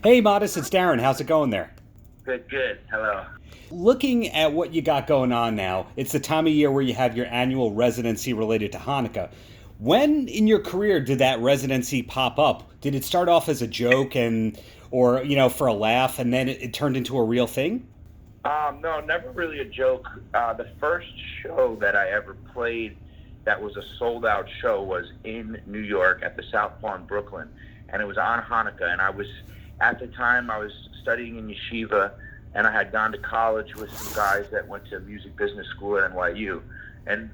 Hey, Modest, it's Darren. How's it going there? Good, good. Hello. Looking at what you got going on now, it's the time of year where you have your annual residency related to Hanukkah. When in your career did that residency pop up? Did it start off as a joke or for a laugh, and then it turned into a real thing? No, never really a joke. The first show that I ever played that was a sold out show was in New York at the South Lawn, Brooklyn, and it was on Hanukkah. And at the time, I was studying in yeshiva, and I had gone to college with some guys that went to music business school at NYU. And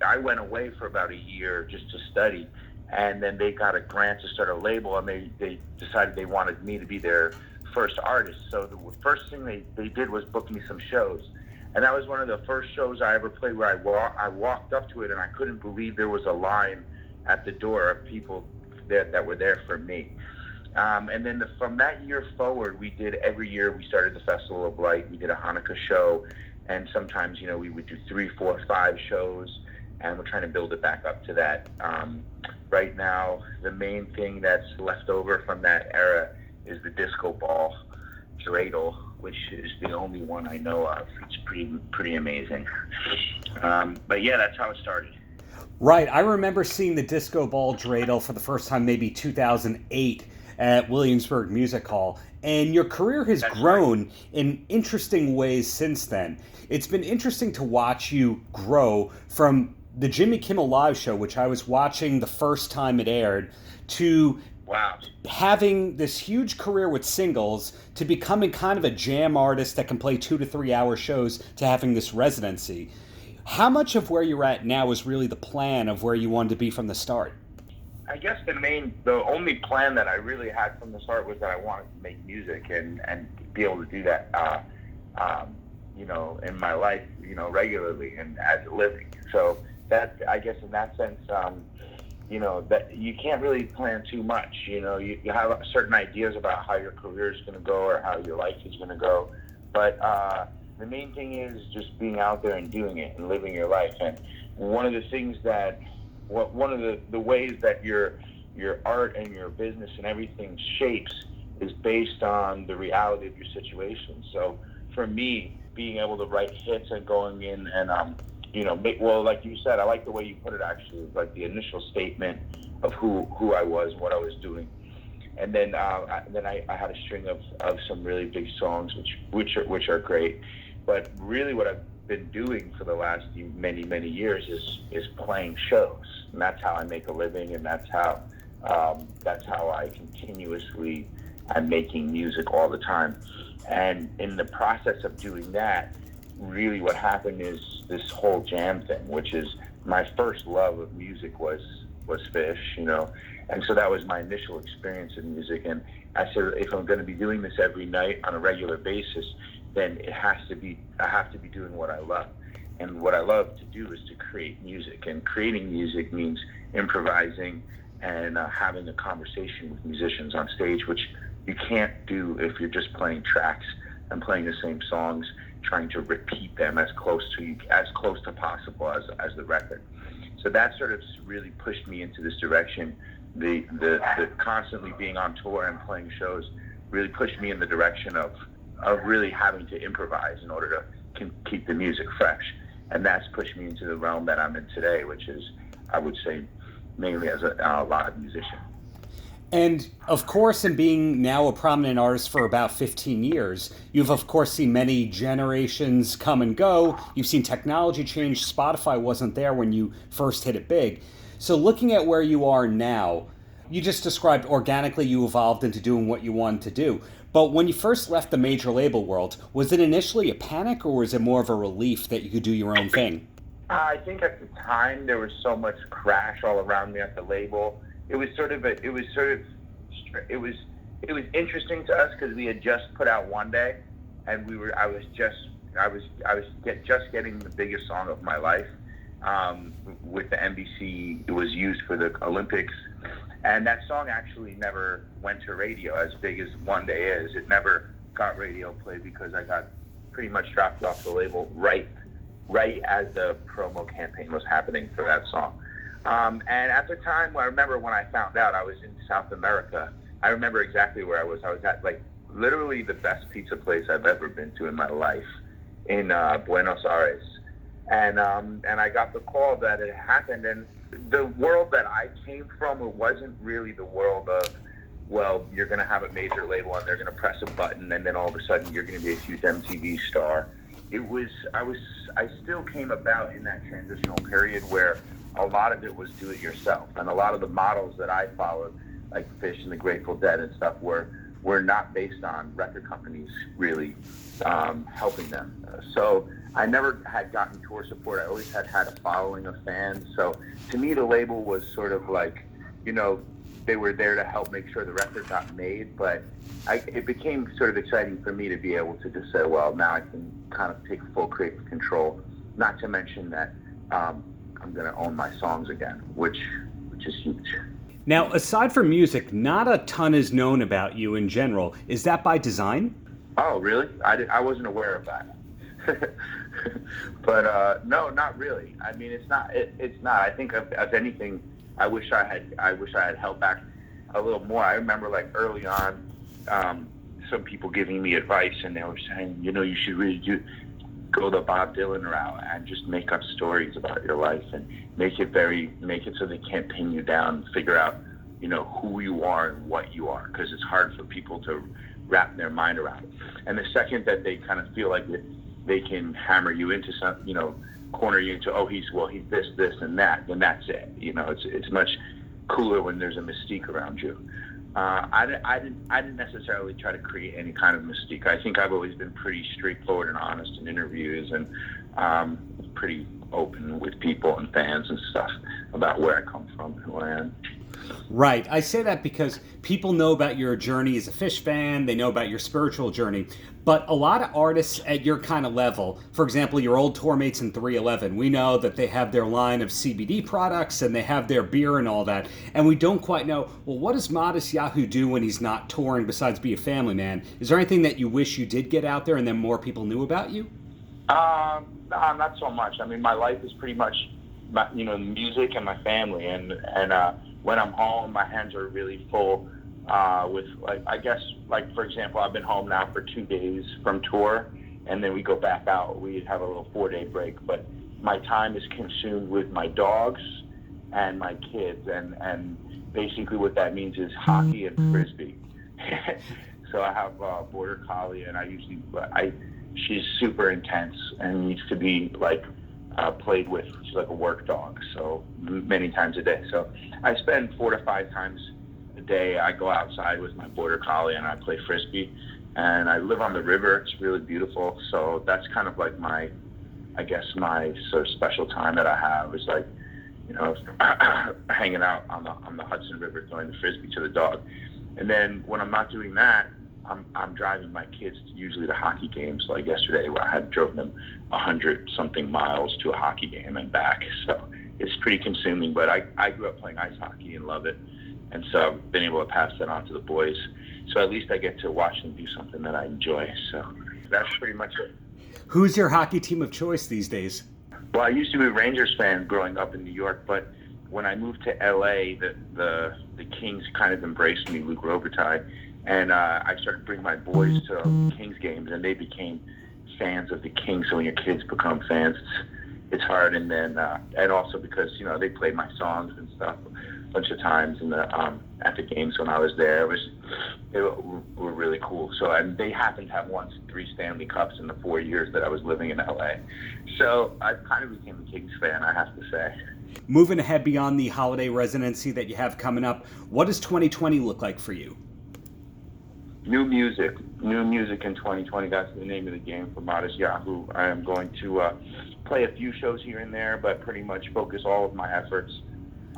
I went away for about a year just to study, and then they got a grant to start a label, and they decided they wanted me to be their first artist. So the first thing they did was book me some shows. And that was one of the first shows I ever played where I walked up to it and I couldn't believe there was a line at the door of people that were there for me. And then from that year forward, we did every year. We started the Festival of Light. We did a Hanukkah show, and sometimes we would do 3, 4, 5 shows, and we're trying to build it back up to that. Right now, the main thing that's left over from that era is the disco ball dreidel, which is the only one I know of. It's pretty amazing. But yeah, that's how it started. Right. I remember seeing the disco ball dreidel for the first time, maybe 2008 at Williamsburg Music Hall. And your career has That's grown right. in interesting ways since then. It's been interesting to watch you grow from the Jimmy Kimmel Live show, which I was watching the first time it aired, to Wow. having this huge career with singles, to becoming kind of a jam artist that can play 2 to 3 hour shows, to having this residency. How much of where you're at now is really the plan of where you wanted to be from the start? I guess the only plan that I really had from the start was that I wanted to make music and be able to do that, in my life, regularly and as a living. So that, I guess, in that sense, that you can't really plan too much. You have certain ideas about how your career is going to go or how your life is going to go, but the main thing is just being out there and doing it and living your life. And one of the things one of the ways that your art and your business and everything shapes is based on the reality of your situation. So for me, being able to write hits and going in and like you said, I like the way you put it. Actually, like the initial statement of who I was, what I was doing, and then I had a string of some really big songs, which are great. But really, what I've been doing for the last many years is playing shows, and that's how I make a living, and that's how I continuously am making music all the time. And in the process of doing that, really what happened is this whole jam thing, which is my first love of music was Fish, and so that was my initial experience in music. And I said, if I'm going to be doing this every night on a regular basis, then I have to be doing what I love. And what I love to do is to create music. And creating music means improvising and having a conversation with musicians on stage, which you can't do if you're just playing tracks and playing the same songs, trying to repeat them as close to possible as the record. So that sort of really pushed me into this direction. The constantly being on tour and playing shows really pushed me in the direction of really having to improvise in order to keep the music fresh. And that's pushed me into the realm that I'm in today, which is, I would say, mainly as a live musician. And of course, in being now a prominent artist for about 15 years, you've of course seen many generations come and go. You've seen technology change. Spotify wasn't there when you first hit it big. So looking at where you are now, you just described organically you evolved into doing what you wanted to do. But when you first left the major label world, was it initially a panic or was it more of a relief that you could do your own thing? I think at the time there was so much crash all around me at the label. It was interesting to us because we had just put out One Day, and I was just getting the biggest song of my life with the NBC. It was used for the Olympics, and that song actually never went to radio. As big as One Day is, it never got radio play because I got pretty much dropped off the label right as the promo campaign was happening for that song. And at the time, I remember when I found out, I was in South America I remember exactly where I was. I was at like literally the best pizza place I've ever been to in my life in Buenos Aires, and I got the call that it happened. And the world that I came from, it wasn't really the world of, well, you're going to have a major label and they're going to press a button and then all of a sudden you're going to be a huge MTV star. I still came about in that transitional period where a lot of it was do it yourself, and a lot of the models that I followed, like Fish and the Grateful Dead and stuff, were not based on record companies really helping them. So I never had gotten tour support. I always had a following of fans. So to me, the label was sort of like, they were there to help make sure the record got made, but it became sort of exciting for me to be able to just say, well, now I can kind of take full creative control, not to mention that I'm going to own my songs again, which is huge. Now, aside from music, not a ton is known about you in general. Is that by design? Oh, really? I wasn't aware of that. But no, not really. I mean, it's not. I think if anything, I wish I had held back a little more. I remember like early on, some people giving me advice, and they were saying, you should really go the Bob Dylan route and just make up stories about your life and make it so they can't pin you down and figure out, who you are and what you are, because it's hard for people to wrap their mind around it. And the second that they kind of feel like they can hammer you into some, corner you into, oh, he's this, and that, then that's it. It's much cooler when there's a mystique around you. I didn't necessarily try to create any kind of mystique. I think I've always been pretty straightforward and honest in interviews, and pretty open with people and fans and stuff about where I come from and who I am. Right. I say that because people know about your journey as a Fish fan, they know about your spiritual journey, but a lot of artists at your kind of level, for example, your old tour mates in 311, we know that they have their line of CBD products and they have their beer and all that, and we don't quite know, well, what does Matisyahu do when he's not touring besides be a family man? Is there anything that you wish you did get out there and then more people knew about you? No, not so much. I mean, my life is pretty much, music and my family, and when I'm home, my hands are really full with, for example, I've been home now for 2 days from tour, and then we go back out. We have a little 4-day break, but my time is consumed with my dogs and my kids, and basically what that means is hockey and frisbee. So I have a border collie, and she's super intense and needs to be played with. She's like a work dog, so many times a day. So I spend 4 to 5 times a day. I go outside with my border collie and I play frisbee, and I live on the river. It's really beautiful. So that's kind of like my sort of special time that I have is hanging out on the Hudson River, throwing the frisbee to the dog. And then when I'm not doing that, I'm driving my kids usually to hockey games. Like yesterday, where I had drove them 100-something miles to a hockey game and back. So it's pretty consuming. But I grew up playing ice hockey and love it, and so I've been able to pass that on to the boys. So at least I get to watch them do something that I enjoy. So that's pretty much it. Who's your hockey team of choice these days? Well, I used to be a Rangers fan growing up in New York, but when I moved to LA, the Kings kind of embraced me, Luke Robitaille. And I started bringing my boys to Kings games, and they became fans of the Kings. So when your kids become fans, it's hard. And then, and also because they played my songs and stuff a bunch of times at the games when I was there. They were really cool. So and they happened to have won 3 Stanley Cups in the 4 years that I was living in LA. So I kind of became a Kings fan, I have to say. Moving ahead beyond the holiday residency that you have coming up, what does 2020 look like for you? New music in 2020. That's the name of the game for Matisyahu. I am going to play a few shows here and there, but pretty much focus all of my efforts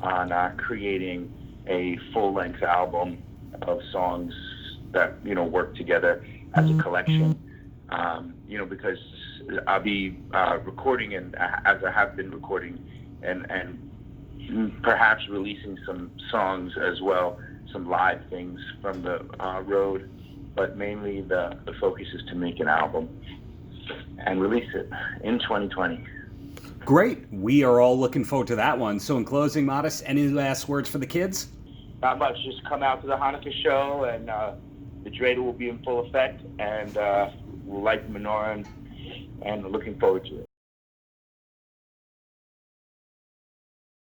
on creating a full-length album of songs that work together as a collection. Because I'll be recording, and as I have been recording, and perhaps releasing some songs as well, some live things from the road, but mainly the focus is to make an album and release it in 2020. Great. We are all looking forward to that one. So in closing, Matis, any last words for the kids? Not much. Just come out to the Hanukkah show, and the dreidel will be in full effect, and we'll light the menorah, and looking forward to it.